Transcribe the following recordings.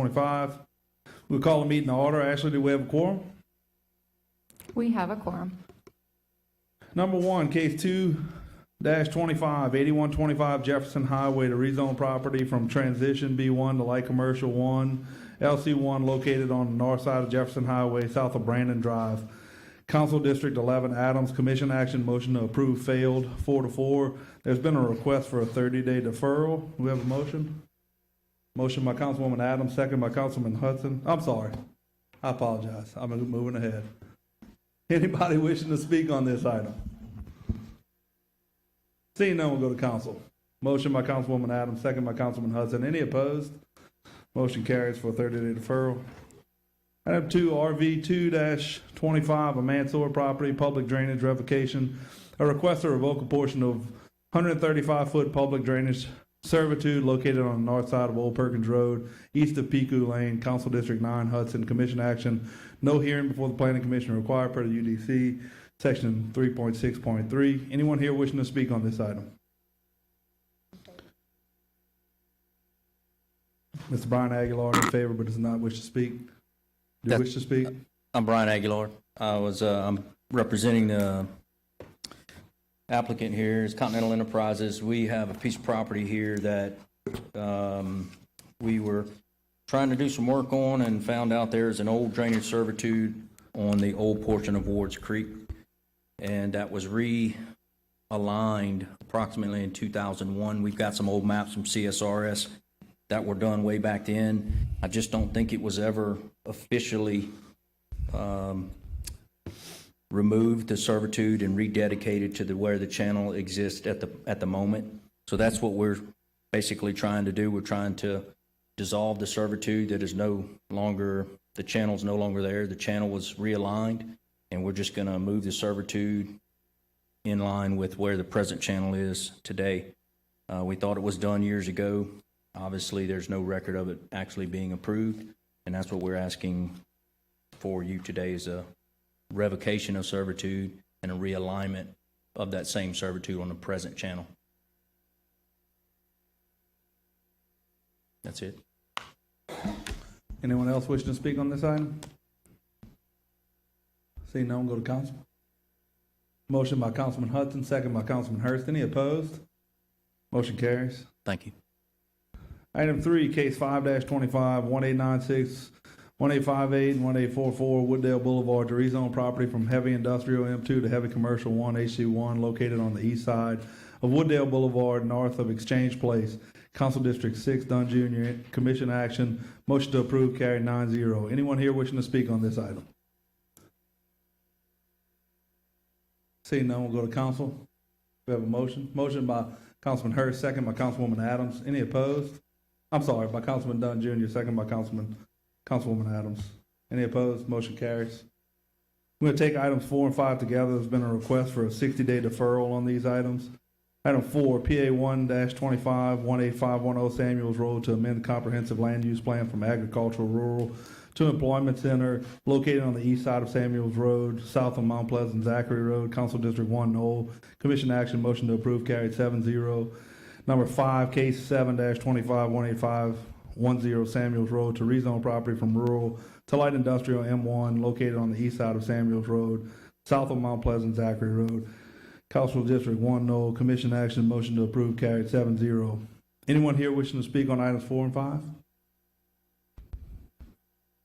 2025. We'll call the meeting to order. Ashley, do we have a quorum? We have a quorum. Number one, case 2-25, 8125 Jefferson Highway to rezone property from transition B1 to light commercial 1, LC1 located on the north side of Jefferson Highway, south of Brandon Drive. Council District 11 Adams, commission action, motion to approve failed, 4-4. There's been a request for a 30-day deferral. Do we have a motion? Motion by Councilwoman Adams, second by Councilman Hudson. I'm sorry. I apologize. I'm moving ahead. Anybody wishing to speak on this item? Seeing none, we'll go to council. Motion by Councilwoman Adams, second by Councilman Hudson. Any opposed? Motion carries for a 30-day deferral. Item 2, RV 2-25, a Mansour property, public drainage revocation. A request to revoke a portion of 135-foot public drainage servitude located on the north side of Old Perkins Road, east of Piku Lane, Council District 9, Hudson. Commission action. No hearing before the Planning Commission required per the UDC, Section 3.6.3. Anyone here wishing to speak on this item? Mr. Brian Aguilar in favor, but does not wish to speak. Do you wish to speak? I'm Brian Aguilar. I'm representing the applicant here. It's Continental Enterprises. We have a piece of property here that we were trying to do some work on and found out there's an old drainage servitude on the old portion of Ward's Creek, and that was realigned approximately in 2001. We've got some old maps from CSRS that were done way back then. I just don't think it was ever officially removed, the servitude, and rededicated to where the channel exists at the moment. So that's what we're basically trying to do. We're trying to dissolve the servitude that is no longer, the channel's no longer there. The channel was realigned, and we're just gonna move the servitude in line with where the present channel is today. We thought it was done years ago. Obviously, there's no record of it actually being approved, and that's what we're asking for you today, is a revocation of servitude and a realignment of that same servitude on the present channel. That's it. Anyone else wishing to speak on this item? Seeing none, go to council. Motion by Councilman Hudson, second by Councilman Hurst. Any opposed? Motion carries. Thank you. Item 3, case 5-25, 1896, 1858, and 1844, Wooddale Boulevard to rezone property from heavy industrial M2 to heavy commercial 1, HC1, located on the east side of Wooddale Boulevard, north of Exchange Place, Council District 6, Dunn Jr. Commission action. Motion to approve, carried 9-0. Anyone here wishing to speak on this item? Seeing none, we'll go to council. We have a motion. Motion by Councilman Hurst, second by Councilwoman Adams. Any opposed? I'm sorry, by Councilman Dunn Jr., second by Councilwoman Adams. Any opposed? Motion carries. We're going to take items 4 and 5 together. There's been a request for a 60-day deferral on these items. Item 4, PA 1-25, 18510 Samuels Road to amend comprehensive land use plan from agricultural rural to employment center located on the east side of Samuels Road, south of Mount Pleasant Zachary Road, Council District 1, Knoll. Commission action, motion to approve, carried 7-0. Number 5, case 7-25, 18510 Samuels Road to rezone property from rural to light industrial M1 located on the east side of Samuels Road, south of Mount Pleasant Zachary Road, Council District 1, Knoll. Commission action, motion to approve, carried 7-0. Anyone here wishing to speak on items 4 and 5?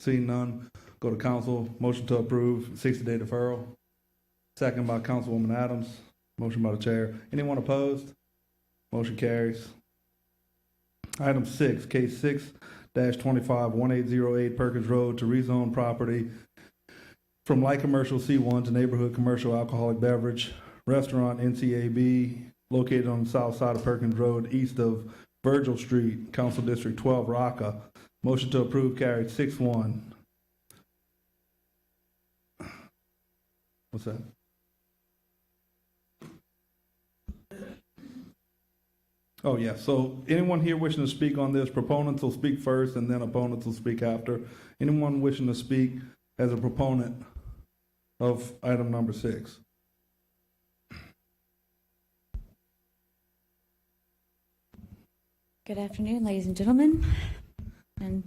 Seeing none, go to council. Motion to approve, 60-day deferral. Second by Councilwoman Adams. Motion by the chair. Anyone opposed? Motion carries. Item 6, case 6-25, 1808 Perkins Road to rezone property from light commercial C1 to neighborhood commercial alcoholic beverage restaurant NCAB located on the south side of Perkins Road, east of Virgil Street, Council District 12, Rocca. Motion to approve, carried 6-1. What's that? Oh, yeah. So anyone here wishing to speak on this, proponents will speak first and then opponents will speak after. Anyone wishing to speak as a proponent of item number 6? Good afternoon, ladies and gentlemen, and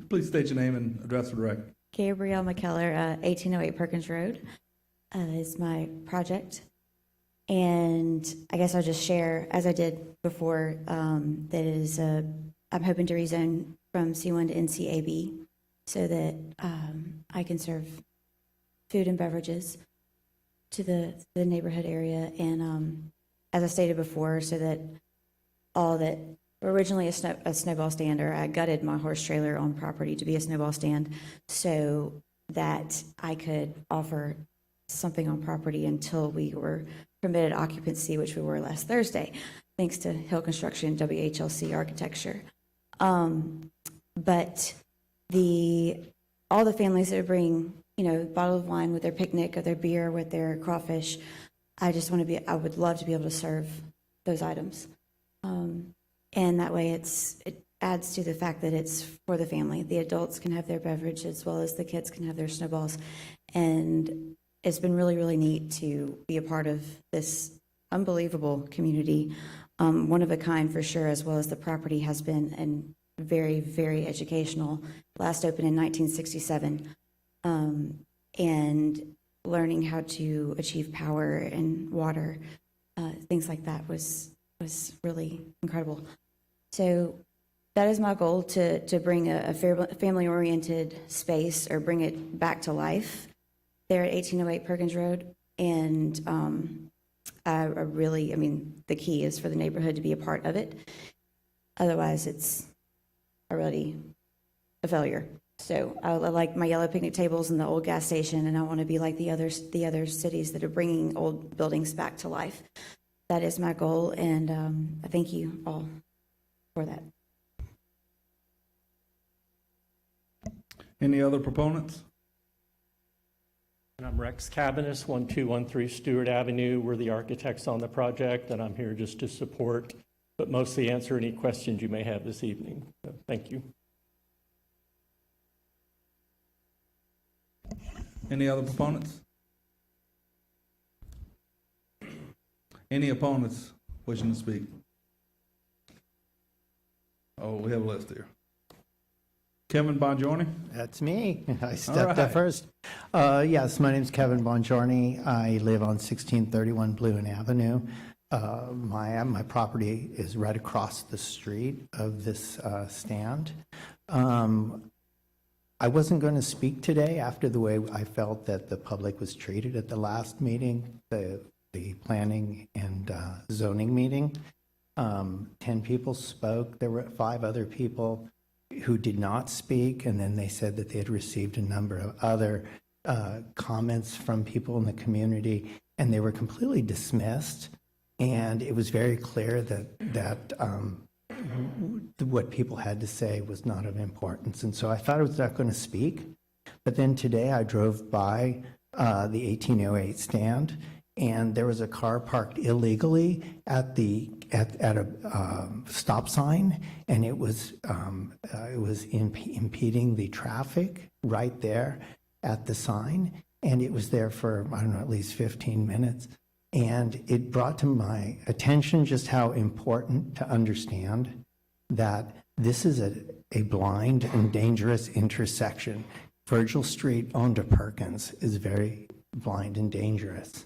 Please state your name and address for the record. Gabrielle McKellar, 1808 Perkins Road is my project. And I guess I'll just share, as I did before, that it is I'm hoping to rezone from C1 to NCAB so that I can serve food and beverages to the neighborhood area. And as I stated before, so that all that originally a snowball stand, or I gutted my horse trailer on property to be a snowball stand so that I could offer something on property until we were permitted occupancy, which we were last Thursday, thanks to Hill Construction, WHLC Architecture. But all the families that bring, a bottle of wine with their picnic or their beer with their crawfish, I would love to be able to serve those items. And that way it adds to the fact that it's for the family. The adults can have their beverage as well as the kids can have their snowballs. And it's been really, really neat to be a part of this unbelievable community. One of a kind for sure, as well as the property has been, and very, very educational. Last opened in 1967. And learning how to achieve power and water, things like that was really incredible. So that is my goal, to bring a family-oriented space, or bring it back to life there at 1808 Perkins Road. And the key is for the neighborhood to be a part of it. Otherwise, it's already a failure. So I like my yellow picnic tables and the old gas station, and I want to be like the other cities that are bringing old buildings back to life. That is my goal, and I thank you all for that. Any other proponents? And I'm Rex Cabanis, 1213 Stewart Avenue. We're the architects on the project, and I'm here just to support, but mostly answer any questions you may have this evening. So, thank you. Any other proponents? Any opponents wishing to speak? Oh, we have a list here. Kevin Bongiorni? That's me. I All stepped right. up first. Yes, my name's Kevin Bongiorni. I live on 1631 Bluen Avenue. My property is right across the street of this stand. I wasn't going to speak today after the way I felt that the public was treated at the last meeting, the planning and zoning meeting. 10 people spoke. There were 5 other people who did not speak, and then they said that they had received a number of other comments from people in the community, and they were completely dismissed. And it was very clear that what people had to say was not of importance. And so I thought I was not going to speak. But then today I drove by the 1808 stand, and there was a car parked illegally at a stop sign, and it was impeding the traffic right there at the sign, and it was there for, I don't know, at least 15 minutes. And it brought to my attention just how important to understand that this is a blind and dangerous intersection. Virgil Street onto Perkins is very blind and dangerous.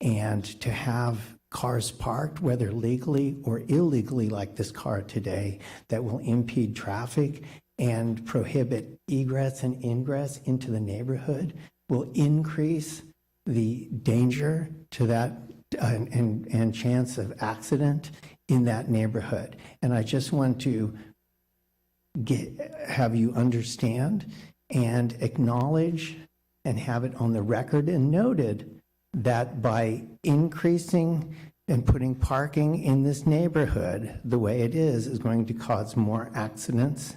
And to have cars parked, whether legally or illegally like this car today, that will impede traffic and prohibit egress and ingress into the neighborhood, will increase the danger to that and chance of accident in that neighborhood. And I just want to have you understand and acknowledge and have it on the record and noted that by increasing and putting parking in this neighborhood the way it is going to cause more accidents,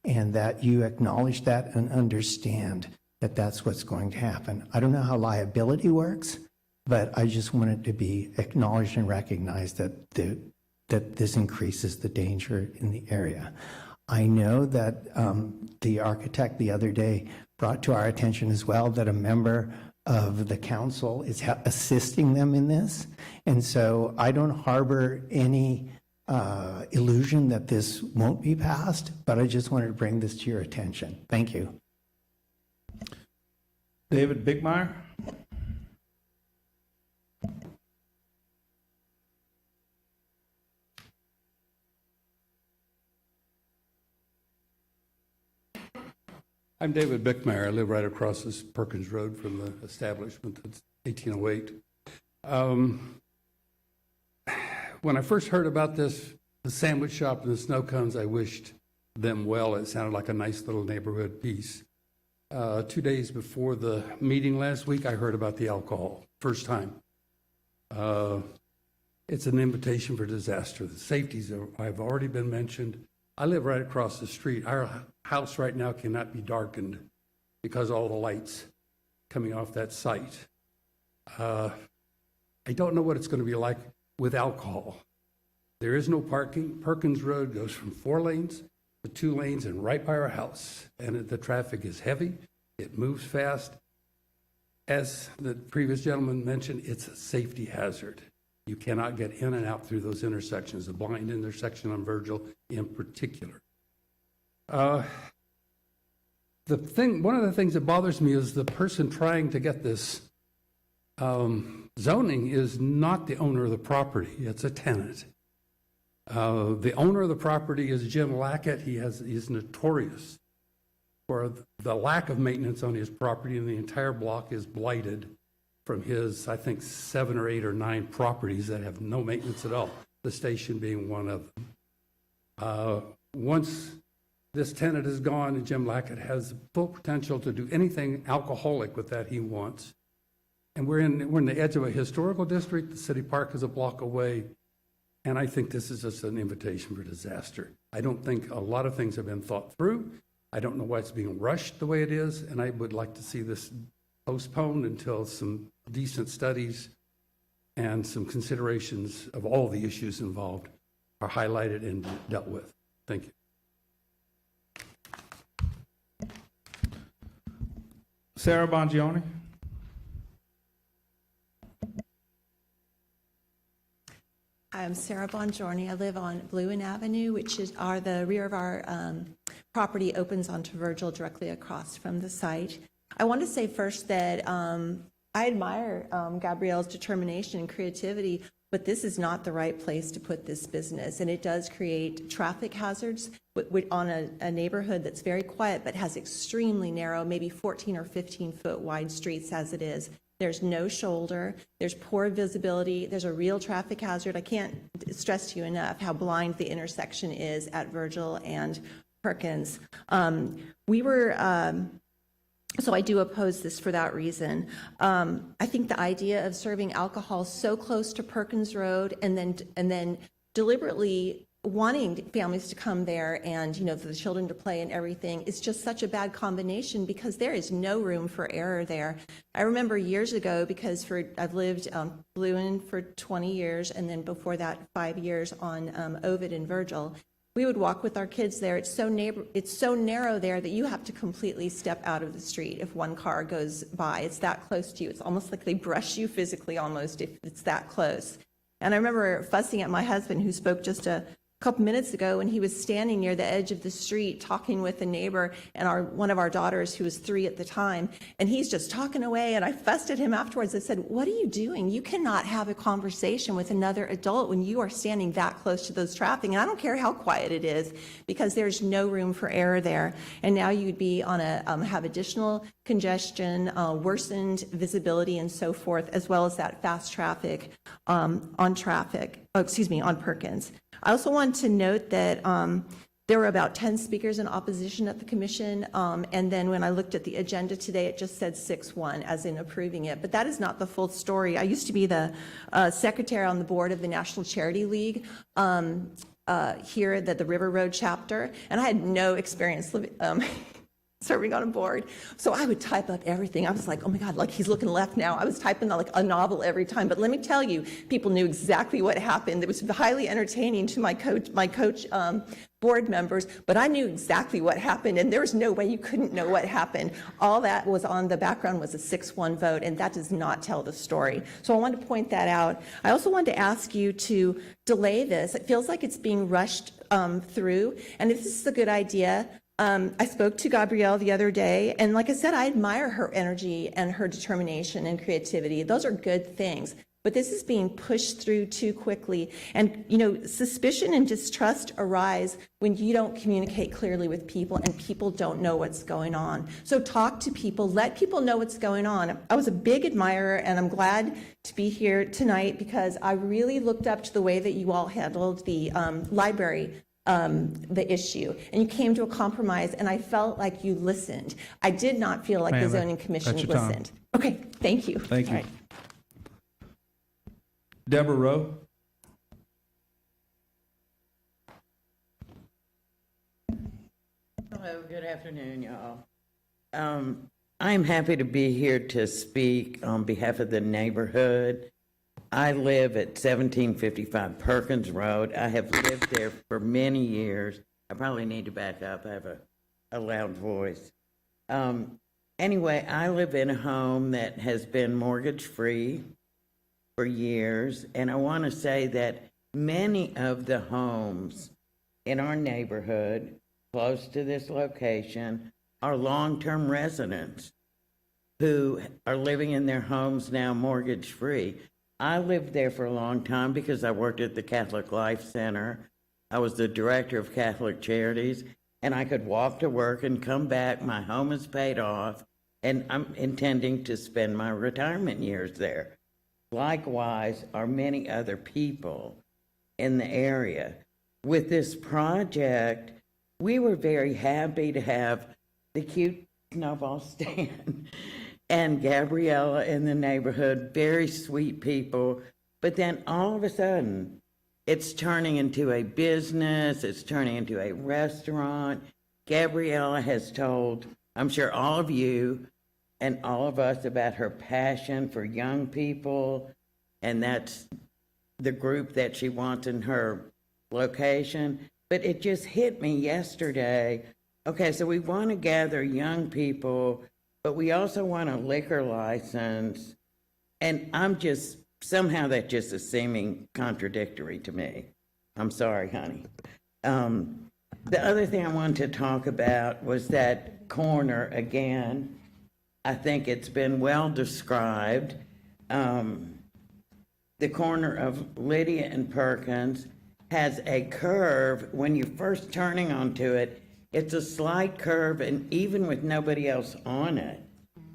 and that you acknowledge that and understand that that's what's going to happen. I don't know how liability works, but I just want it to be acknowledged and recognized that this increases the danger in the area. I know that the architect the other day brought to our attention as well that a member of the council is assisting them in this. And so I don't harbor any illusion that this won't be passed, but I just wanted to bring this to your attention. Thank you. David Bickmeyer? I'm David Bickmeyer. I live right across this Perkins Road from the establishment that's 1808. When I first heard about this, the sandwich shop and the snow cones, I wished them well. It sounded like a nice little neighborhood piece. 2 days before the meeting last week, I heard about the alcohol, first time. It's an invitation for disaster. The safeties have already been mentioned. I live right across the street. Our house right now cannot be darkened because of all the lights coming off that site. I don't know what it's going to be like with alcohol. There is no parking. Perkins Road goes from 4 lanes to 2 lanes and right by our house. And the traffic is heavy. It moves fast. As the previous gentleman mentioned, it's a safety hazard. You cannot get in and out through those intersections, the blind intersection on Virgil in particular. One of the things that bothers me is the person trying to get this zoning is not the owner of the property, it's a tenant. The owner of the property is Jim Lackett. He's notorious for the lack of maintenance on his property, and the entire block is blighted from his, I think, 7 or 8 or 9 properties that have no maintenance at all, the station being one of them. Once this tenant is gone, and Jim Lackett has full potential to do anything alcoholic with that he wants. And we're in the edge of a historical district. The city park is a block away. And I think this is just an invitation for disaster. I don't think a lot of things have been thought through. I don't know why it's being rushed the way it is. And I would like to see this postponed until some decent studies and some considerations of all the issues involved are highlighted and dealt with. Thank you. Sarah Bongiorni? I'm Sarah Bongiorni. I live on Bluen Avenue, which is the rear of our property opens onto Virgil directly across from the site. I want to say first that I admire Gabrielle's determination and creativity, but this is not the right place to put this business. And it does create traffic hazards on a neighborhood that's very quiet, but has extremely narrow, maybe 14 or 15 foot wide streets as it is. There's no shoulder, there's poor visibility, there's a real traffic hazard. I can't stress to you enough how blind the intersection is at Virgil and Perkins. So I do oppose this for that reason. I think the idea of serving alcohol so close to Perkins Road and then deliberately wanting families to come there and, for the children to play and everything is just such a bad combination because there is no room for error there. I remember years ago, because I've lived Bluen for 20 years and then before that 5 years on Ovid and Virgil. We would walk with our kids there. It's so narrow there that you have to completely step out of the street if one car goes by. It's that close to you. It's almost like they brush you physically almost if it's that close. And I remember fussing at my husband, who spoke just a couple minutes ago, when he was standing near the edge of the street talking with a neighbor and one of our daughters, who was 3 at the time, and he's just talking away, and I fussed at him afterwards. I said, "What are you doing? You cannot have a conversation with another adult when you are standing that close to those traffic, and I don't care how quiet it is, because there's no room for error there." And now you'd be on have additional congestion, worsened visibility and so forth, as well as that fast traffic on Perkins. I also want to note that there were about 10 speakers in opposition at the commission, and then when I looked at the agenda today, it just said 6-1, as in approving it. But that is not the full story. I used to be the secretary on the board of the National Charity League here at the River Road chapter, and I had no experience serving on a board. So I would type up everything. I was like, oh my God, like he's looking left now. I was typing like a novel every time. But let me tell you, people knew exactly what happened. It was highly entertaining to my coach board members, but I knew exactly what happened, and there was no way you couldn't know what happened. All that was on the background was a 6-1 vote, and that does not tell the story. So I wanted to point that out. I also wanted to ask you to delay this. It feels like it's being rushed through, and if this is a good idea, I spoke to Gabrielle the other day, and like I said, I admire her energy and her determination and creativity. Those are good things. But this is being pushed through too quickly. And, you know, suspicion and distrust arise when you don't communicate clearly with people and people don't know what's going on. So talk to people, let people know what's going on. I was a big admirer, and I'm glad to be here tonight because I really looked up to the way that you all handled the library the issue, and you came to a compromise, and I felt like you listened. I did not feel like the Ma'am, zoning commission that's your time. listened. Okay, thank you. Thank you. All right. Deborah Rowe? Hello, good afternoon, y'all. I'm happy to be here to speak on behalf of the neighborhood. I live at 1755 Perkins Road. I have lived there for many years. I probably need to back up. I have a loud voice. Anyway, I live in a home that has been mortgage-free for years, and I want to say that many of the homes in our neighborhood close to this location are long-term residents who are living in their homes now mortgage-free. I lived there for a long time because I worked at the Catholic Life Center. I was the director of Catholic Charities, and I could walk to work and come back. My home is paid off, and I'm intending to spend my retirement years there. Likewise are many other people in the area. With this project, we were very happy to have the cute snowball stand and Gabriella in the neighborhood, very sweet people. But then all of a sudden, it's turning into a business, it's turning into a restaurant. Gabriella has told, I'm sure all of you and all of us, about her passion for young people, and that's the group that she wants in her location. But it just hit me yesterday. Okay, so we want to gather young people, but we also want a liquor license. And somehow that just is seeming contradictory to me. I'm sorry, honey. The other thing I wanted to talk about was that corner again. I think it's been well described. The corner of Lydia and Perkins has a curve. When you're first turning onto it, it's a slight curve, and even with nobody else on it,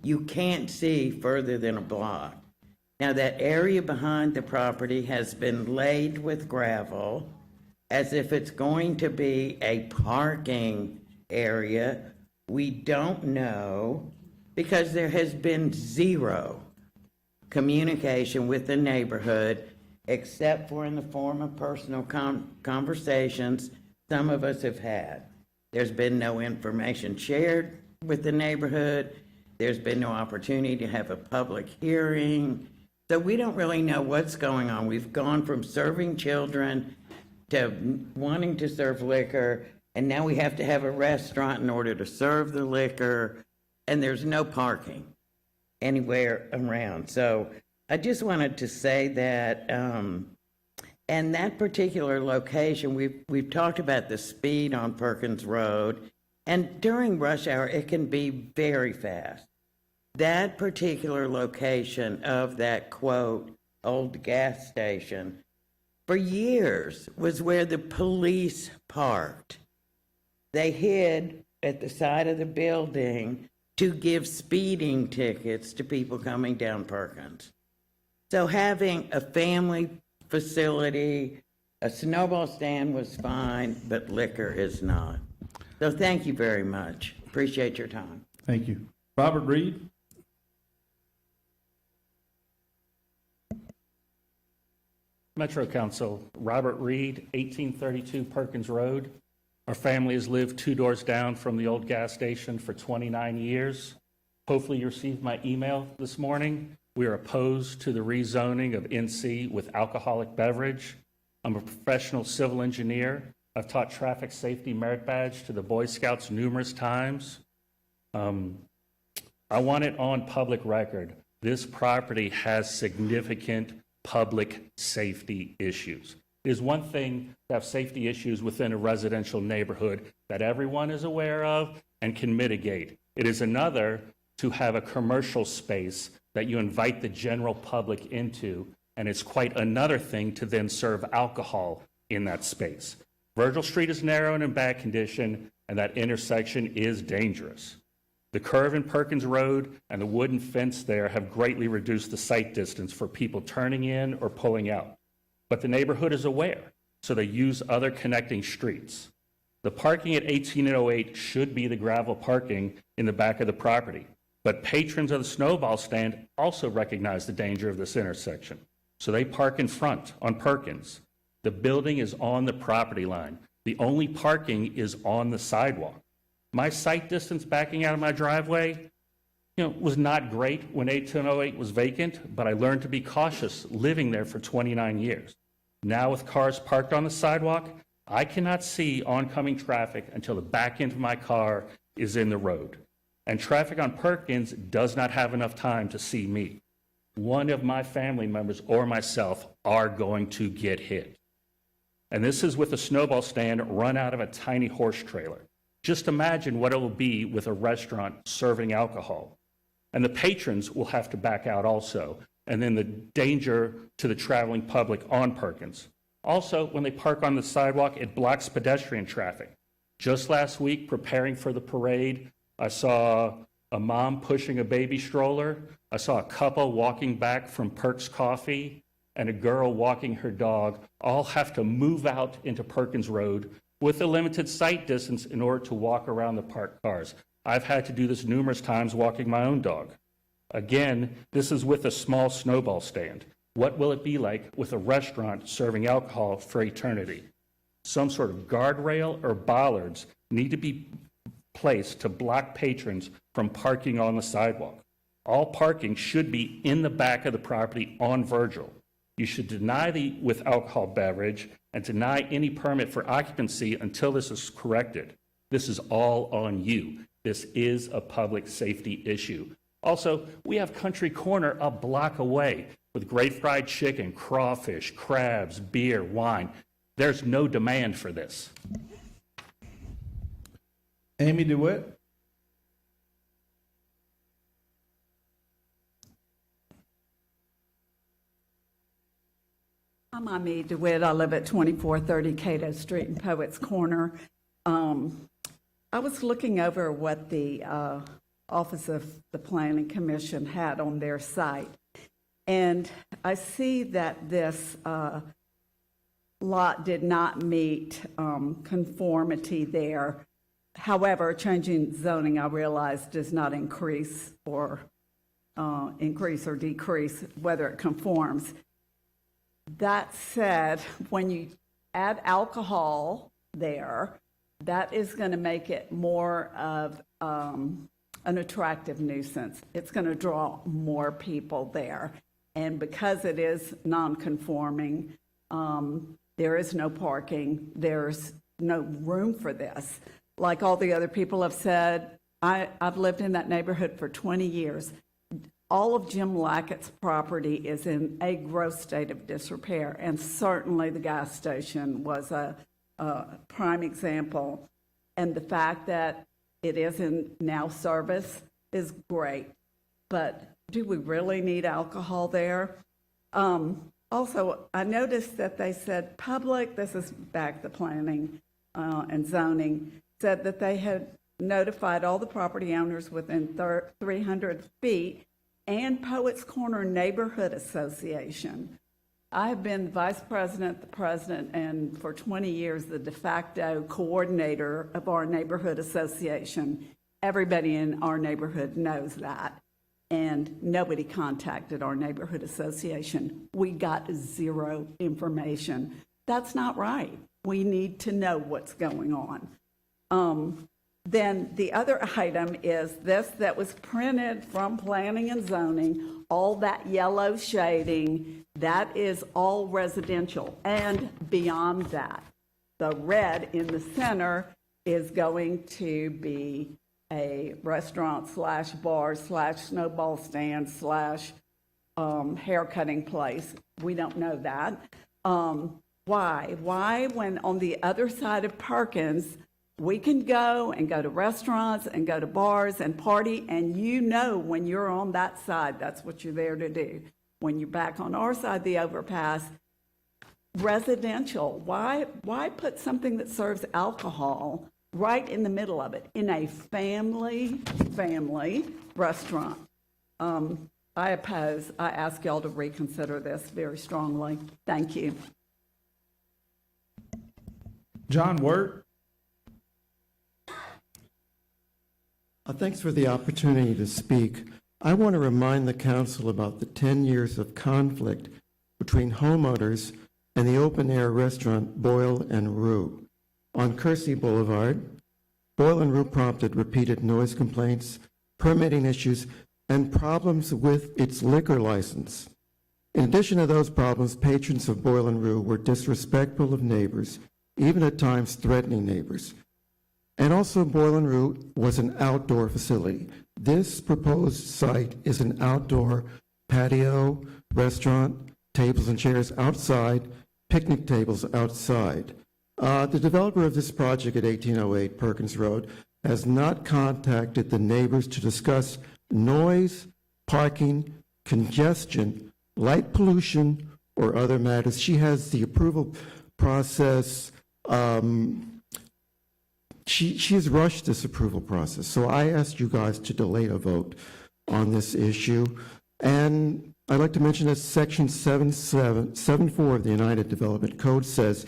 you can't see further than a block. Now, that area behind the property has been laid with gravel as if it's going to be a parking area. We don't know, because there has been zero communication with the neighborhood, except for in the form of personal conversations some of us have had. There's been no information shared with the neighborhood. There's been no opportunity to have a public hearing. So we don't really know what's going on. We've gone from serving children to wanting to serve liquor, and now we have to have a restaurant in order to serve the liquor, and there's no parking anywhere around. So I just wanted to say that, and that particular location, we've talked about the speed on Perkins Road, and during rush hour, it can be very fast. That particular location of that, quote, old gas station, for years was where the police parked. They hid at the side of the building to give speeding tickets to people coming down Perkins. So having a family facility, a snowball stand was fine, but liquor is not. So thank you very much. Appreciate your time. Thank you. Robert Reed? Metro Council, Robert Reed, 1832 Perkins Road. Our family has lived 2 doors down from the old gas station for 29 years. Hopefully you received my email this morning. We are opposed to the rezoning of NC with alcoholic beverage. I'm a professional civil engineer. I've taught traffic safety merit badge to the Boy Scouts numerous times. I want it on public record. This property has significant public safety issues. It is one thing to have safety issues within a residential neighborhood that everyone is aware of and can mitigate. It is another to have a commercial space that you invite the general public into, and it's quite another thing to then serve alcohol in that space. Virgil Street is narrow and in bad condition, and that intersection is dangerous. The curve in Perkins Road and the wooden fence there have greatly reduced the sight distance for people turning in or pulling out. But the neighborhood is aware, so they use other connecting streets. The parking at 1808 should be the gravel parking in the back of the property, but patrons of the snowball stand also recognize the danger of this intersection, so they park in front on Perkins. The building is on the property line. The only parking is on the sidewalk. My sight distance backing out of my driveway, was not great when 1808 was vacant, but I learned to be cautious living there for 29 years. Now with cars parked on the sidewalk, I cannot see oncoming traffic until the back end of my car is in the road. And traffic on Perkins does not have enough time to see me. One of my family members or myself are going to get hit. And this is with a snowball stand run out of a tiny horse trailer. Just imagine what it will be with a restaurant serving alcohol. And the patrons will have to back out also, and then the danger to the traveling public on Perkins. Also, when they park on the sidewalk, it blocks pedestrian traffic. Just last week, preparing for the parade, I saw a mom pushing a baby stroller. I saw a couple walking back from Perks Coffee, and a girl walking her dog, all have to move out into Perkins Road with a limited sight distance in order to walk around the parked cars. I've had to do this numerous times walking my own dog. Again, this is with a small snowball stand. What will it be like with a restaurant serving alcohol for eternity? Some sort of guardrail or bollards need to be placed to block patrons from parking on the sidewalk. All parking should be in the back of the property on Virgil. You should deny the with alcohol beverage and deny any permit for occupancy until this is corrected. This is all on you. This is a public safety issue. Also, we have Country Corner a block away with great fried chicken, crawfish, crabs, beer, wine. There's no demand for this. Amy DeWitt? I'm Amy DeWitt. I live at 2430 Cato Street in Poets Corner. I was looking over what the Office of the Planning Commission had on their site, and I see that this lot did not meet conformity there. However, changing zoning, I realize, does not increase or decrease whether it conforms. That said, when you add alcohol there, that is going to make it more of an attractive nuisance. It's going to draw more people there. And because it is non-conforming, there is no parking, there's no room for this. Like all the other people have said, I've lived in that neighborhood for 20 years. All of Jim Lackett's property is in a gross state of disrepair, and certainly the gas station was a prime example. And the fact that it is in now service is great, but do we really need alcohol there? Also, I noticed that they said public, this is back to planning and zoning, said that they had notified all the property owners within 300 feet and Poets Corner Neighborhood Association. I have been vice president, the president, and for 20 years, the de facto coordinator of our neighborhood association. Everybody in our neighborhood knows that. And nobody contacted our neighborhood association. We got zero information. That's not right. We need to know what's going on. Then the other item is this that was printed from planning and zoning, all that yellow shading, that is all residential and beyond that. the red in the center is going to be a restaurant slash bar slash snowball stand slash hair cutting place. We don't know that. Why? Why, when on the other side of Perkins, we can go to restaurants and go to bars and party, and you know when you're on that side, that's what you're there to do. When you're back on our side of the overpass, residential, why put something that serves alcohol right in the middle of it in a family restaurant? I oppose. I ask y'all to reconsider this very strongly. Thank you. John Wirt. Thanks for the opportunity to speak. I want to remind the council about the 10 years of conflict between homeowners and the open-air restaurant Boyle and Rue. On Kersey Boulevard, Boyle and Rue prompted repeated noise complaints, permitting issues, and problems with its liquor license. In addition to those problems, patrons of Boyle and Rue were disrespectful of neighbors, even at times threatening neighbors. And also, Boyle and Rue was an outdoor facility. This proposed site is an outdoor patio, restaurant, tables and chairs outside, picnic tables outside. The developer of this project at 1808 Perkins Road has not contacted the neighbors to discuss noise, parking, congestion, light pollution, or other matters. She has the approval process. She has rushed this approval process. So I asked you guys to delay a vote on this issue. And I'd like to mention that Section 74 of the United Development Code says,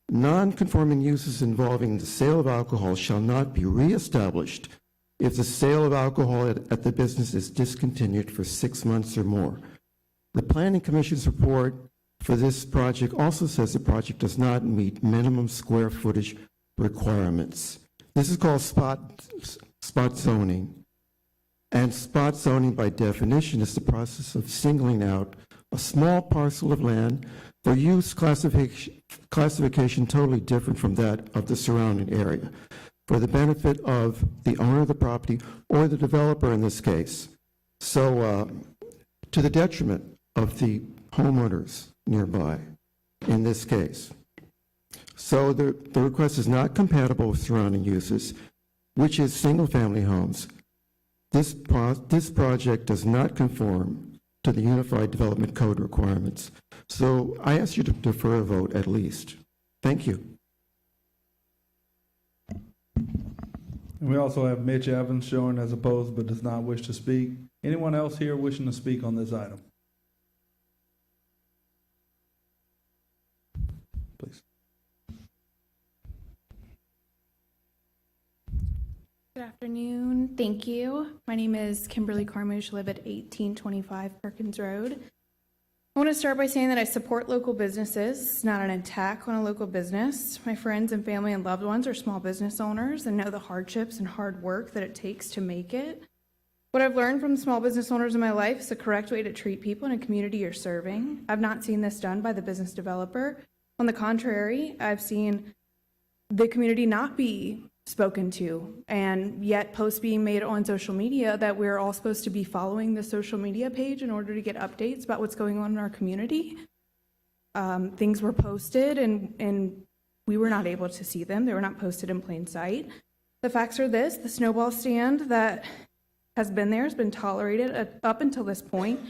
non-conforming uses involving the sale of alcohol shall not be reestablished if the sale of alcohol at the business is discontinued for 6 months or more. The Planning Commission's report for this project also says the project does not meet minimum square footage requirements. This is called spot zoning. And spot zoning, by definition, is the process of singling out a small parcel of land for use classification totally different from that of the surrounding area, for the benefit of the owner of the property or the developer in this case. So to the detriment of the homeowners nearby in this case. So the request is not compatible with surrounding uses, which is single-family homes. This project does not conform to the Unified Development Code requirements. So I ask you to defer a vote at least. Thank you. And we also have Mitch Evans showing as opposed but does not wish to speak. Anyone else here wishing to speak on this item? Please. Good afternoon. Thank you. My name is Kimberly Carmouche. I live at 1825 Perkins Road. I want to start by saying that I support local businesses. It's not an attack on a local business. My friends and family and loved ones are small business owners and know the hardships and hard work that it takes to make it. What I've learned from small business owners in my life is the correct way to treat people in a community you're serving. I've not seen this done by the business developer. On the contrary, I've seen the community not be spoken to, and yet posts being made on social media that we're all supposed to be following the social media page in order to get updates about what's going on in our community. Things were posted and we were not able to see them. They were not posted in plain sight. The facts are this: the snowball stand that has been tolerated up until this point,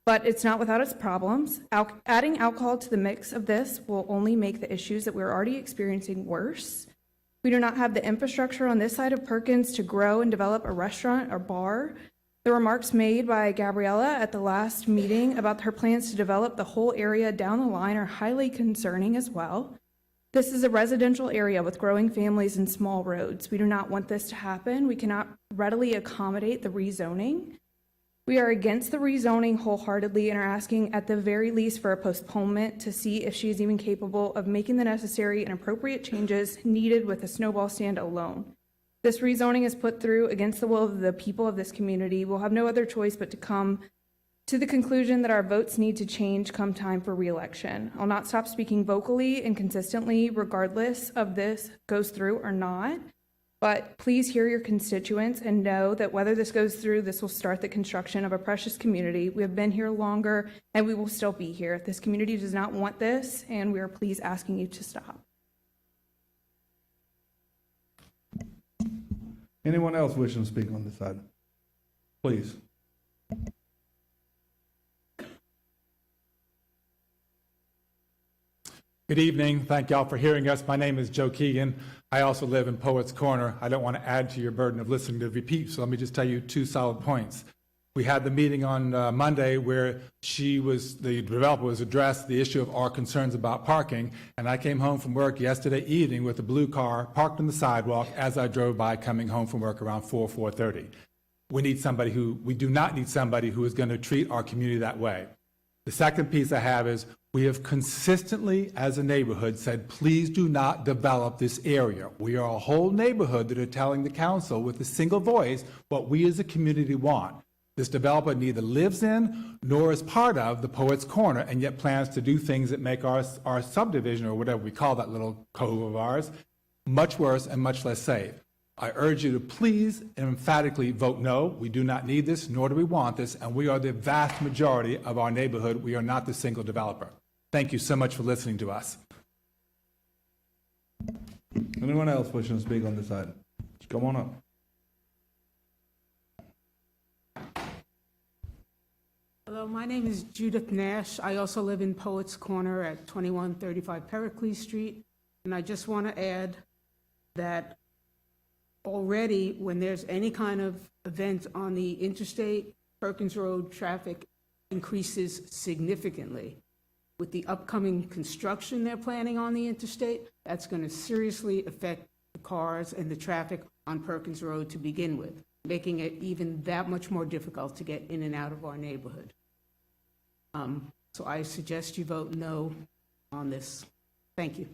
but it's not without its problems. Adding alcohol to the mix of this will only make the issues that we're already experiencing worse. We do not have the infrastructure on this side of Perkins to grow and develop a restaurant or bar. The remarks made by Gabriella at the last meeting about her plans to develop the whole area down the line are highly concerning as well. This is a residential area with growing families and small roads. We do not want this to happen. We cannot readily accommodate the rezoning. We are against the rezoning wholeheartedly and are asking at the very least for a postponement to see if she is even capable of making the necessary and appropriate changes needed with a snowball stand alone. This rezoning is put through against the will of the people of this community. We'll have no other choice but to come to the conclusion that our votes need to change come time for reelection. I'll not stop speaking vocally and consistently regardless of this goes through or not. But please hear your constituents and know that whether this goes through, this will start the construction of a precious community. We have been here longer and we will still be here. This community does not want this, and we are please asking you to stop. Anyone else wishing to speak on this item? Please. Good evening. Thank y'all for hearing us. My name is Joe Keegan. I also live in Poets Corner. I don't want to add to your burden of listening to repeat, so let me just tell you 2 solid points. We had the meeting on Monday where the developer was addressed the issue of our concerns about parking, and I came home from work yesterday evening with a blue car parked on the sidewalk as I drove by coming home from work around 4:30. We do not need somebody who is going to treat our community that way. The second piece I have is we have consistently, as a neighborhood, said, please do not develop this area. We are a whole neighborhood that are telling the council with a single voice what we as a community want. This developer neither lives in nor is part of the Poets Corner, and yet plans to do things that make our subdivision, or whatever we call that little cove of ours, much worse and much less safe. I urge you to please and emphatically vote no. We do not need this, nor do we want this, and we are the vast majority of our neighborhood. We are not the single developer. Thank you so much for listening to us. Anyone else wishing to speak on this item? Just come on up. Hello, my name is Judith Nash. I also live in Poets Corner at 2135 Pericles Street. And I just want to add that already when there's any kind of event on the interstate, Perkins Road traffic increases significantly. With the upcoming construction they're planning on the interstate, that's going to seriously affect the cars and the traffic on Perkins Road to begin with, making it even that much more difficult to get in and out of our neighborhood. So I suggest you vote no on this. Thank you.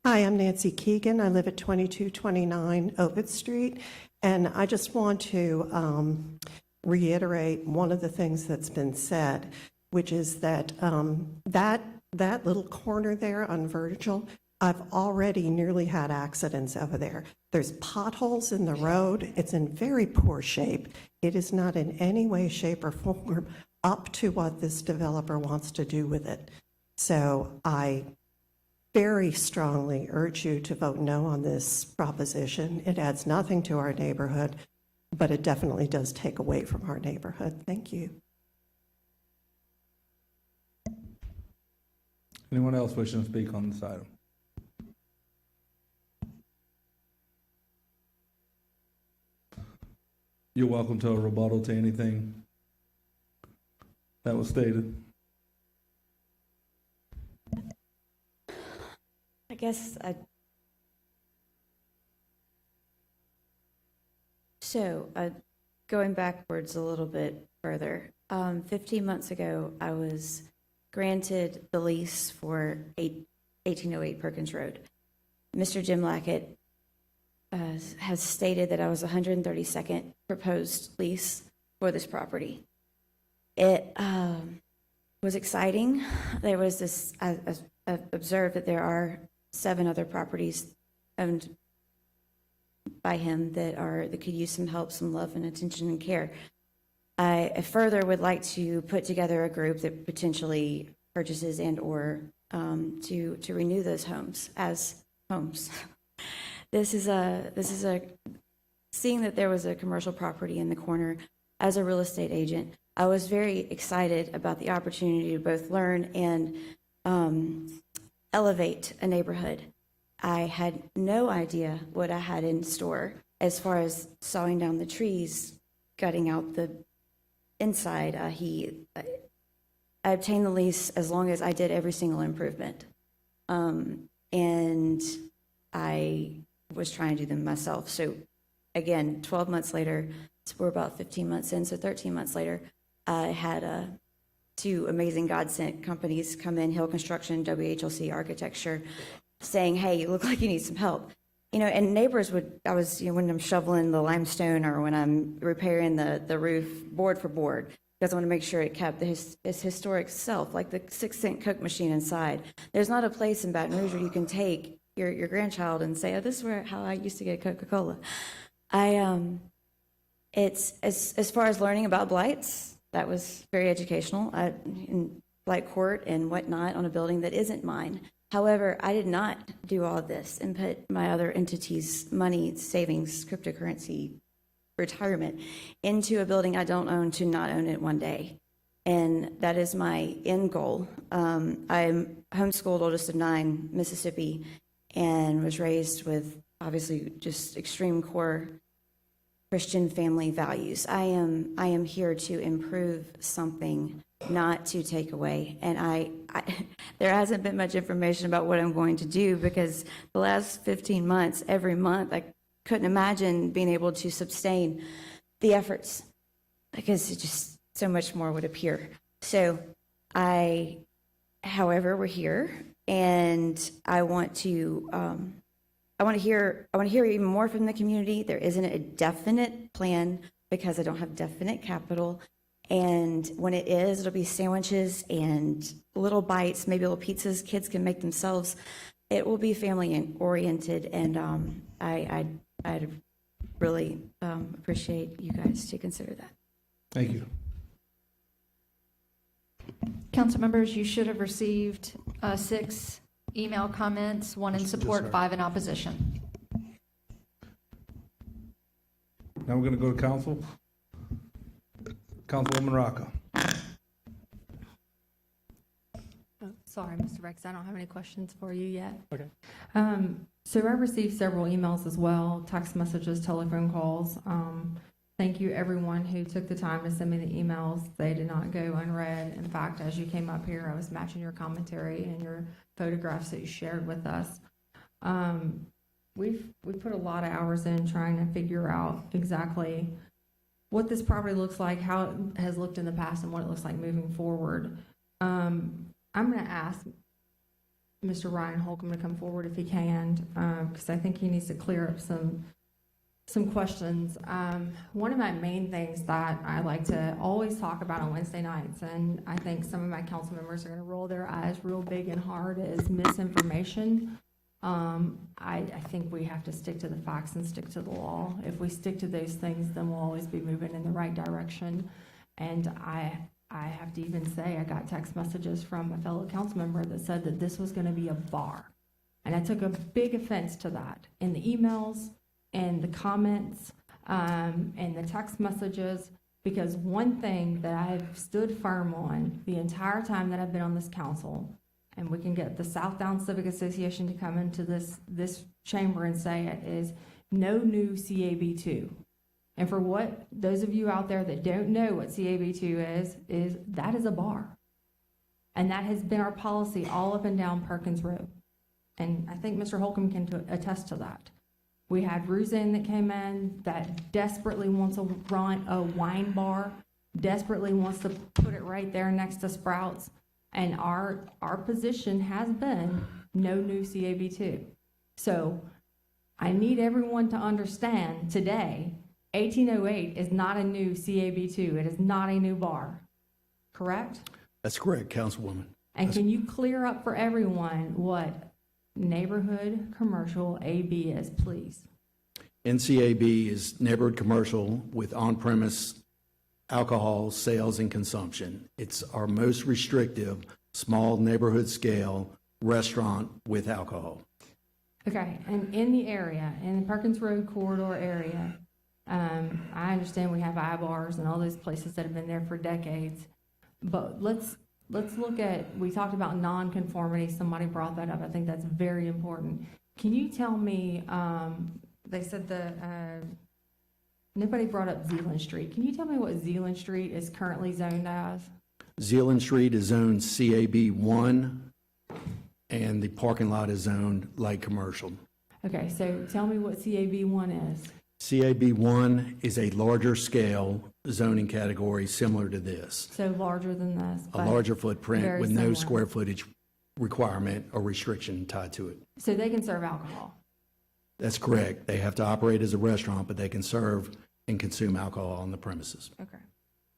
Hi, I'm Nancy Keegan. I live at 2229 Ovid Street, and I just want to reiterate one of the things that's been said, which is that that little corner there on Virgil, I've already nearly had accidents over there. There's potholes in the road. It's in very poor shape. It is not in any way, shape, or form up to what this developer wants to do with it. So I very strongly urge you to vote no on this proposition. It adds nothing to our neighborhood, but it definitely does take away from our neighborhood. Thank you. Anyone else wishing to speak on this item? You're welcome to a rebuttal to anything that was stated. I guess going backwards a little bit further, 15 months ago, I was granted the lease for 1808 Perkins Road. Mr. Jim Lackett has stated that I was 132nd proposed lease for this property. It was exciting. There was this, I observed that there are 7 other properties owned by him that could use some help, some love and attention and care. I further would like to put together a group that potentially purchases and or to renew those homes as homes. This is seeing that there was a commercial property in the corner. As a real estate agent, I was very excited about the opportunity to both learn and elevate a neighborhood. I had no idea what I had in store as far as sawing down the trees, gutting out the inside. I obtained the lease as long as I did every single improvement. And I was trying to do them myself. So again, 12 months later, so we're about 15 months in, so 13 months later, I had two amazing God-sent companies come in, Hill Construction, WHLC Architecture, saying, hey, you look like you need some help. And neighbors would, when I'm shoveling the limestone or when I'm repairing the roof board for board, because I want to make sure it kept its historic self, like the 6-cent Coke machine inside. There's not a place in Baton Rouge where you can take your grandchild and say, oh, this is how I used to get Coca-Cola. It's as far as learning about blights, that was very educational in blight court and whatnot on a building that isn't mine. However, I did not do all of this and put my other entities' money, savings, cryptocurrency, retirement into a building I don't own to not own it one day. And that is my end goal. I'm homeschooled, oldest of 9, Mississippi, and was raised with obviously just extreme core Christian family values. I am here to improve something, not to take away. And I there hasn't been much information about what I'm going to do, because the last 15 months, every month, I couldn't imagine being able to sustain the efforts, because it just so much more would appear. So however, we're here, and I want to hear even more from the community. There isn't a definite plan because I don't have definite capital. And when it is, it'll be sandwiches and little bites, maybe little pizzas kids can make themselves. It will be family oriented, and I'd really appreciate you guys to consider that. Thank you. Council members, you should have received 6 email comments, 1 in support, 5 in opposition. Now we're going to go to council. Councilwoman Rocca. Sorry, Mr. Rex, I don't have any questions for you yet. Okay. So I received several emails as well, text messages, telephone calls. Thank you, everyone who took the time to send me the emails. They did not go unread. In fact, as you came up here, I was matching your commentary and your photographs that you shared with us. We've put a lot of hours in trying to figure out exactly what this property looks like, how it has looked in the past, and what it looks like moving forward. I'm going to ask Mr. Ryan Holcomb to come forward if he can, because I think he needs to clear up some questions. One of my main things that I like to always talk about on Wednesday nights, and I think some of my council members are going to roll their eyes real big and hard, is misinformation. I think we have to stick to the facts and stick to the law. If we stick to those things, then we'll always be moving in the right direction. And I have to even say, I got text messages from a fellow council member that said that this was going to be a bar. And I took a big offense to that in the emails and the comments and the text messages, because one thing that I've stood firm on the entire time that I've been on this council, and we can get the Southdown Civic Association to come into this chamber and say it, is no new CAB2. And for what those of you out there that don't know what CAB2 is that is a bar. And that has been our policy all up and down Perkins Road. And I think Mr. Holcomb can attest to that. We had Ruzanne that came in that desperately wants to run a wine bar, desperately wants to put it right there next to Sprouts. And our position has been no new CAB2. So I need everyone to understand today, 1808 is not a new CAB2. It is not a new bar, correct? That's correct, Councilwoman. And can you clear up for everyone what neighborhood commercial AB is, please? NCAB is neighborhood commercial with on-premise alcohol sales and consumption. It's our most restrictive, small neighborhood scale restaurant with alcohol. Okay, and in the area, in the Perkins Road corridor area, I understand we have iBars and all those places that have been there for decades, but let's look at, we talked about nonconformity, somebody brought that up, I think that's very important. Can you tell me, they said nobody brought up Zealand Street. Can you tell me what Zealand Street is currently zoned as? Zealand Street is zoned CAB1, and the parking lot is zoned light commercial. Okay, so tell me what CAB1 is. CAB1 is a larger scale zoning category similar to this. So larger than this? A but larger footprint very with no similar. square footage requirement or restriction tied to it. So they can serve alcohol? That's correct. They have to operate as a restaurant, but they can serve and consume alcohol on the premises. Okay.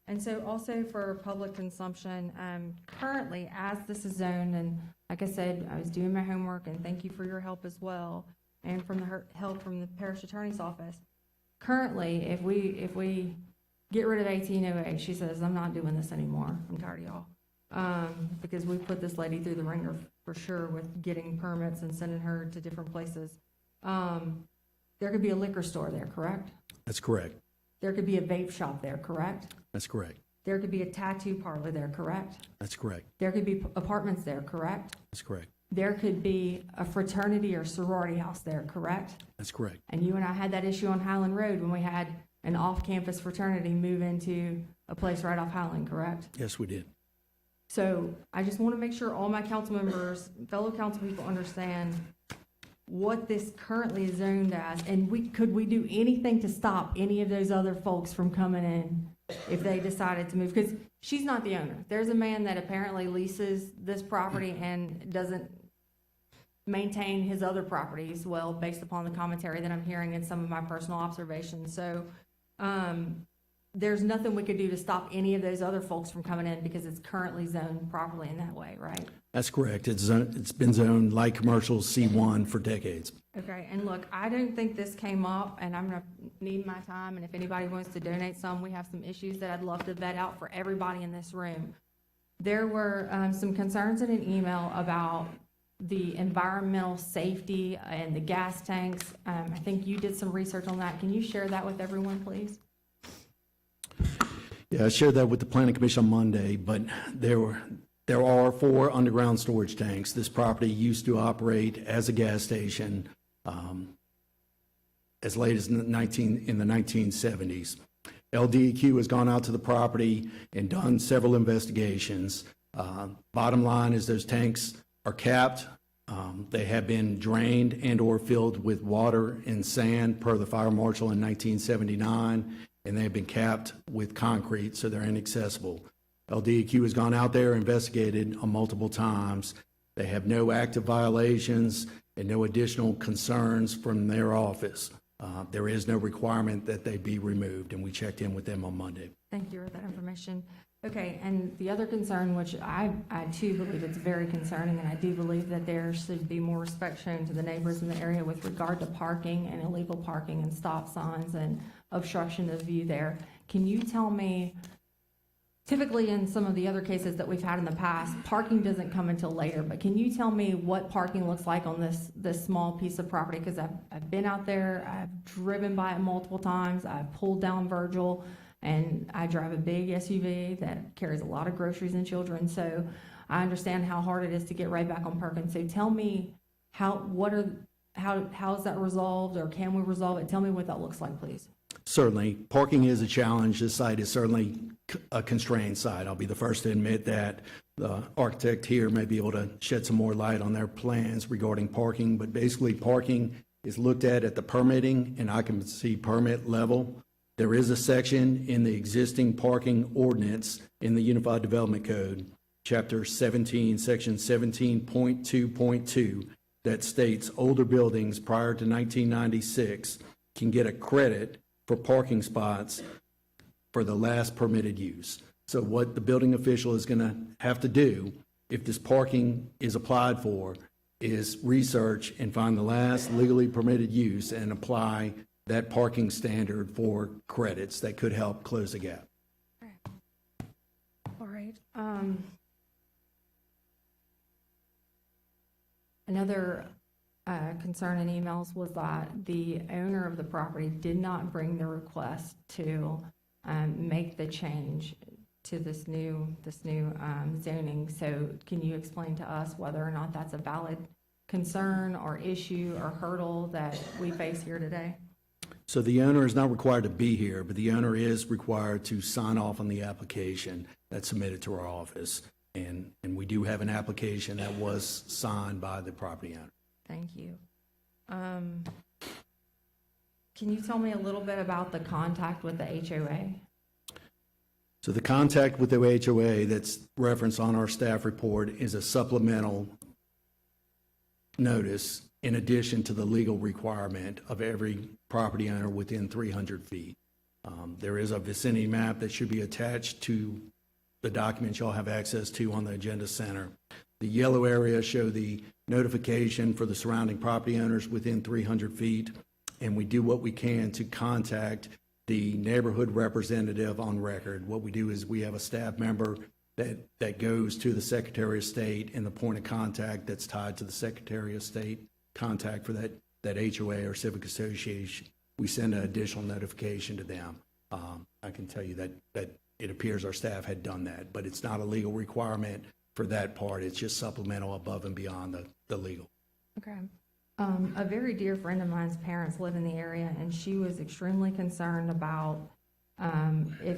And so also for public consumption, currently, as this is zoned, and like I said, I was doing my homework, and thank you for your help as well, and from the help from the parish attorney's office. Currently, if we get rid of 1808, she says, I'm not doing this anymore. I'm tired of y'all. Because we put this lady through the ringer for sure with getting permits and sending her to different places. There could be a liquor store there, correct? That's correct. There could be a vape shop there, correct? That's correct. There could be a tattoo parlor there, correct? That's correct. There could be apartments there, correct? That's correct. There could be a fraternity or sorority house there, correct? That's correct. And you and I had that issue on Highland Road when we had an off-campus fraternity move into a place right off Highland, correct? Yes, we did. So I just want to make sure all my council members, fellow council people understand what this currently is zoned as, and could we do anything to stop any of those other folks from coming in if they decided to move? Because she's not the owner. There's a man that apparently leases this property and doesn't maintain his other properties well, based upon the commentary that I'm hearing and some of my personal observations. So there's nothing we could do to stop any of those other folks from coming in because it's currently zoned properly in that way, right? That's correct. It's been zoned light commercial C1 for decades. Okay, and look, I don't think this came up, and I'm gonna need my time, and if anybody wants to donate some, we have some issues that I'd love to vet out for everybody in this room. There were some concerns in an email about the environmental safety and the gas tanks. I think you did some research on that. Can you share that with everyone, please? Yeah, I shared that with the Planning Commission on Monday, but there are 4 underground storage tanks. This property used to operate as a gas station as late as in the 1970s. LDEQ has gone out to the property and done several investigations. Bottom line is those tanks are capped. They have been drained and or filled with water and sand per the fire marshal in 1979, and they have been capped with concrete, so they're inaccessible. LDEQ has gone out there, investigated on multiple times. They have no active violations and no additional concerns from their office. There is no requirement that they be removed, and we checked in with them on Monday. Thank you for that information. Okay, and the other concern, which I too believe it's very concerning, and I do believe that there should be more respect shown to the neighbors in the area with regard to parking and illegal parking and stop signs and obstruction of view there. Can you tell me, typically in some of the other cases that we've had in the past, parking doesn't come until later, but can you tell me what parking looks like on this small piece of property? Because I've been out there, I've driven by it multiple times, I've pulled down Virgil, and I drive a big SUV that carries a lot of groceries and children, so I understand how hard it is to get right back on Perkins. So tell me how is that resolved, or can we resolve it? Tell me what that looks like, please. Certainly, parking is a challenge. This site is certainly a constrained site. I'll be the first to admit that. The architect here may be able to shed some more light on their plans regarding parking, but basically parking is looked at the permitting and occupancy permit level. There is a section in the existing parking ordinance in the Unified Development Code, Chapter 17, Section 17.2.2, that states older buildings prior to 1996 can get a credit for parking spots for the last permitted use. So what the building official is going to have to do, if this parking is applied for, is research and find the last legally permitted use and apply that parking standard for credits that could help close the gap. All right. Another concern in emails was that the owner of the property did not bring the request to make the change to this new zoning. So can you explain to us whether or not that's a valid concern or issue or hurdle that we face here today? So the owner is not required to be here, but the owner is required to sign off on the application that's submitted to our office. And we do have an application that was signed by the property owner. Thank you. Can you tell me a little bit about the contact with the HOA? So the contact with the HOA that's referenced on our staff report is a supplemental notice in addition to the legal requirement of every property owner within 300 feet. There is a vicinity map that should be attached to the documents y'all have access to on the Agenda Center. The yellow areas show the notification for the surrounding property owners within 300 feet, and we do what we can to contact the neighborhood representative on record. What we do is we have a staff member that goes to the Secretary of State, and the point of contact that's tied to the Secretary of State contact for that HOA or civic association. We send an additional notification to them. I can tell you that it appears our staff had done that, but it's not a legal requirement for that part. It's just supplemental above and beyond the legal. Okay. A very dear friend of mine's parents live in the area, and she was extremely concerned about if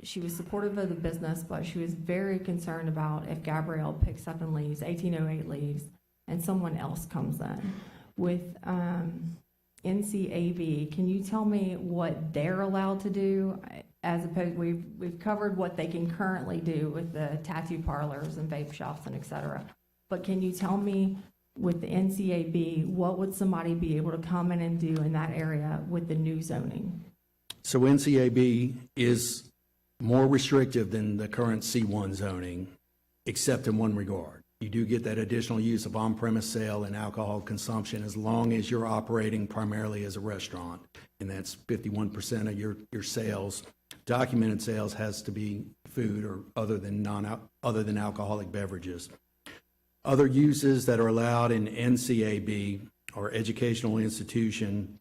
she was supportive of the business, but she was very concerned about if Gabrielle picks up and leaves, 1808 leaves, and someone else comes in. With NCAB, can you tell me what they're allowed to do? As opposed, we've covered what they can currently do with the tattoo parlors and vape shops and et cetera. But can you tell me, with the NCAB, what would somebody be able to come in and do in that area with the new zoning? So NCAB is more restrictive than the current C1 zoning, except in one regard. You do get that additional use of on-premise sale and alcohol consumption as long as you're operating primarily as a restaurant, and that's 51% of your sales. Documented sales has to be food or other than alcoholic beverages. Other uses that are allowed in NCAB are educational institution,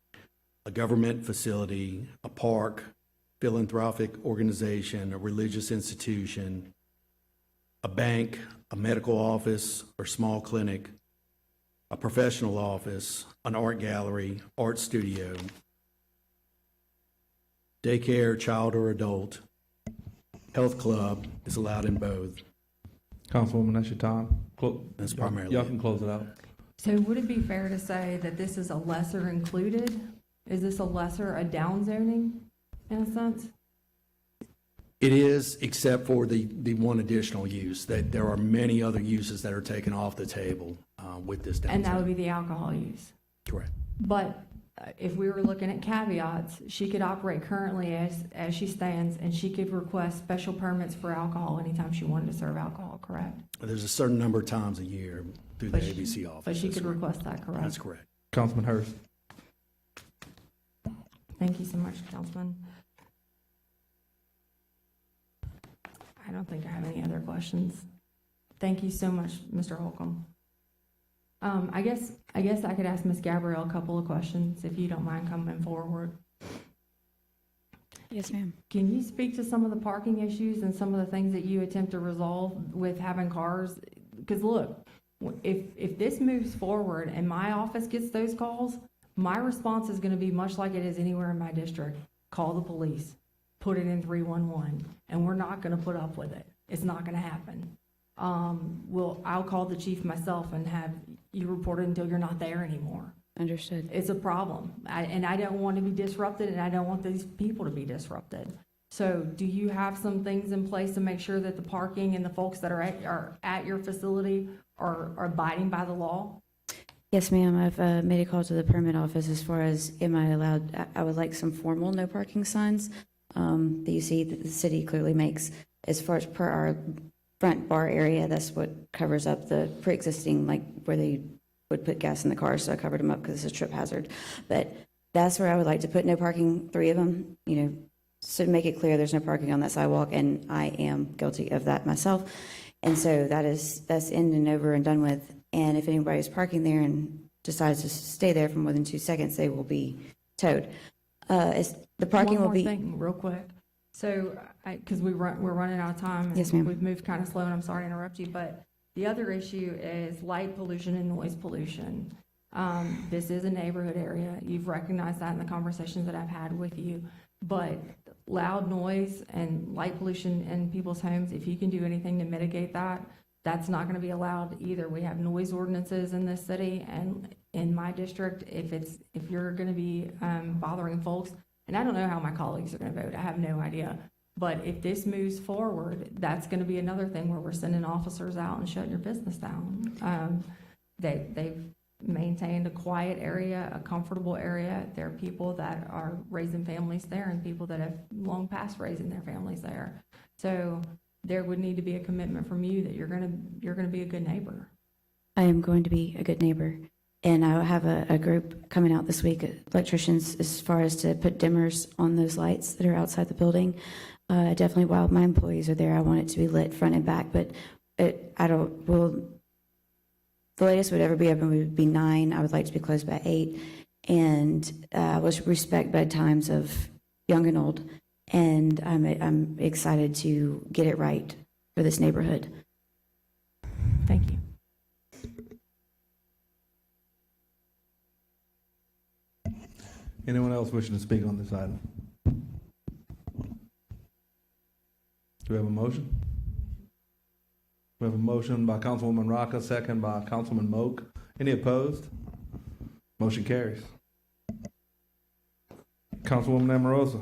a government facility, a park, philanthropic organization, a religious institution, a bank, a medical office or small clinic, a professional office, an art gallery, art studio, daycare, child or adult, health club is allowed in both. Councilwoman, that's your time. That's primarily Y'all it. can close it out. So would it be fair to say that this is a lesser included? Is this a down zoning in a sense? It is, except for the one additional use, that there are many other uses that are taken off the table with this down And that would zone. be the alcohol use. Correct. But if we were looking at caveats, she could operate currently as she stands, and she could request special permits for alcohol anytime she wanted to serve alcohol, correct? There's a certain number of times a year through the ABC office. But she That's could right. request that, correct? That's correct. Councilman Hurst. Thank you so much, Councilman. I don't think I have any other questions. Thank you so much, Mr. Holcomb. I guess I could ask Ms. Gabrielle a couple of questions, if you don't mind coming forward. Yes, ma'am. Can you speak to some of the parking issues and some of the things that you attempt to resolve with having cars? Because look, if this moves forward and my office gets those calls, my response is going to be much like it is anywhere in my district. Call the police, put it in 311, and we're not going to put up with it. It's not going to happen. I'll call the chief myself and have you report it until you're not there anymore. Understood. It's a problem, and I don't want to be disrupted, and I don't want these people to be disrupted. So do you have some things in place to make sure that the parking and the folks that are at your facility are abiding by the law? Yes, ma'am. I've made a call to the permit office as far as, am I allowed, I would like some formal no parking signs that you see that the city clearly makes as far as per our front bar area. That's what covers up the pre-existing, like where they would put gas in the car, so I covered them up because it's a trip hazard. But that's where I would like to put no parking, 3 of them, so to make it clear there's no parking on that sidewalk, and I am guilty of that myself. And so that's in and over and done with. And if anybody's parking there and decides to stay there for more than 2 seconds, they will be towed. The parking will be. One more thing, real quick. So, because we're running out of time. And Yes, ma'am. We've moved kind of slow, and I'm sorry to interrupt you, but the other issue is light pollution and noise pollution. This is a neighborhood area. You've recognized that in the conversations that I've had with you. But loud noise and light pollution in people's homes, if you can do anything to mitigate that, that's not going to be allowed either. We have noise ordinances in this city, and in my district, if you're going to be bothering folks, and I don't know how my colleagues are going to vote, I have no idea. But if this moves forward, that's going to be another thing where we're sending officers out and shutting your business down. They've maintained a quiet area, a comfortable area. There are people that are raising families there and people that have long past raising their families there. So there would need to be a commitment from you that you're going to be a good neighbor. I am going to be a good neighbor. And I have a group coming out this week, electricians, as far as to put dimmers on those lights that are outside the building. Definitely while my employees are there, I want it to be lit front and back, but the latest would ever be open would be 9. I would like to be closed by 8. And I will respect bedtimes of young and old. And I'm excited to get it right for this neighborhood. Thank you. Anyone else wishing to speak on this item? Do we have a motion? We have a motion by Councilwoman Rocca, second by Councilman Moak. Any opposed? Motion carries. Councilwoman Amorosa.